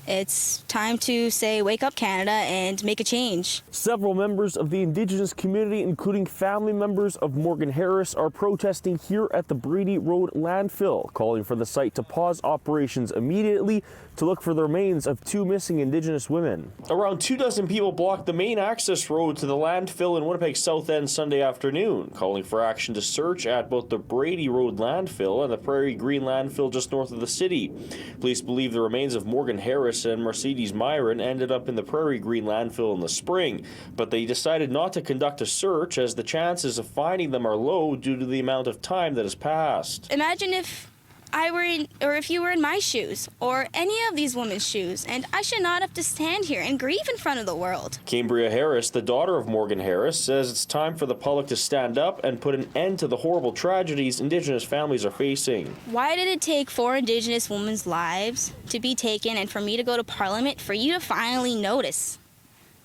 It's time to say, wake up Canada and make a change. Several members of the Indigenous community, including family members of Morgan Harris, are protesting here at the Brady Road Landfill, calling for the site to pause operations immediately to look for the remains of 2 missing Indigenous women. Around 24 people blocked the main access road to the landfill in Winnipeg's South End Sunday afternoon, calling for action to search at both the Brady Road Landfill and the Prairie Green Landfill just north of the city. Police believe the remains of Morgan Harris and Mercedes Myron ended up in the Prairie Green Landfill in the spring, but they decided not to conduct a search as the chances of finding them are low due to the amount of time that has passed. Imagine if I were in, or if you were in my shoes, or any of these women's shoes, and I should not have to stand here and grieve in front of the world. Cambria Harris, the daughter of Morgan Harris, says it's time for the public to stand up and put an end to the horrible tragedies Indigenous families are facing. Why did it take 4 Indigenous women's lives to be taken and for me to go to Parliament for you to finally notice?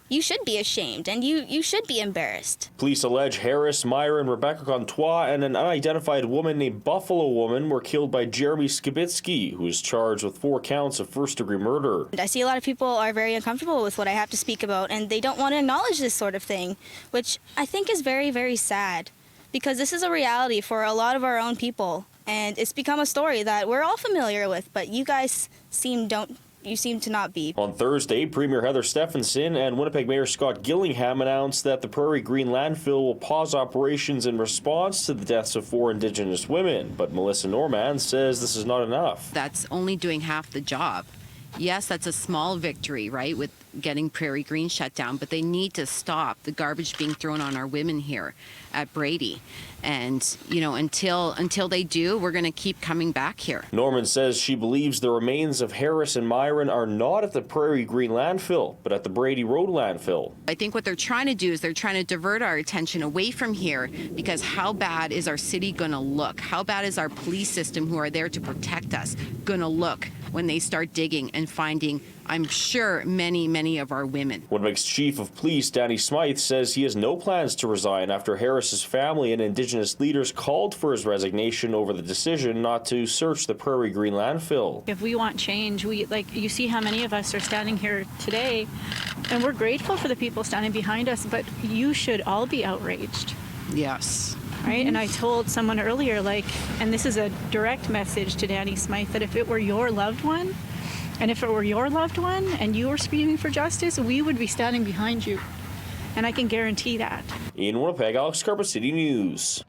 You should be ashamed, and you should be embarrassed. Police allege Harris, Myron, Rebecca Contois, and an unidentified woman named Buffalo Woman were killed by Jeremy Skibitsky, who is charged with 4 counts of first-degree murder. I see a lot of people are very uncomfortable with what I have to speak about, and they don't want to acknowledge this sort of thing, which I think is very, very sad, because this is a reality for a lot of our own people, and it's become a story that we're all familiar with, but you guys seem to not be. On Thursday, Premier Heather Stephenson and Winnipeg Mayor Scott Gillingham announced that the Prairie Green Landfill will pause operations in response to the deaths of 4 Indigenous women. But Melissa Norman says this is not enough. That's only doing half the job. Yes, that's a small victory, right, with getting Prairie Green shut down, but they need to stop the garbage being thrown on our women here at Brady. And, you know, until they do, we're going to keep coming back here. Norman says she believes the remains of Harris and Myron are not at the Prairie Green Landfill, but at the Brady Road Landfill. I think what they're trying to do is they're trying to divert our attention away from here, because how bad is our city going to look? How bad is our police system, who are there to protect us, going to look when they start digging and finding, I'm sure, many of our women? Winnipeg's Chief of Police, Danny Smythe, says he has no plans to resign after Harris's family and Indigenous leaders called for his resignation over the decision not to search the Prairie Green Landfill. If we want change, you see how many of us are standing here today, and we're grateful for the people standing behind us, but you should all be outraged. Yes. Right? And I told someone earlier, and this is a direct message to Danny Smythe, that if it were your loved one, and you were screaming for justice, we would be standing behind you. And I can guarantee that. In Winnipeg, Alex Karpa, City News.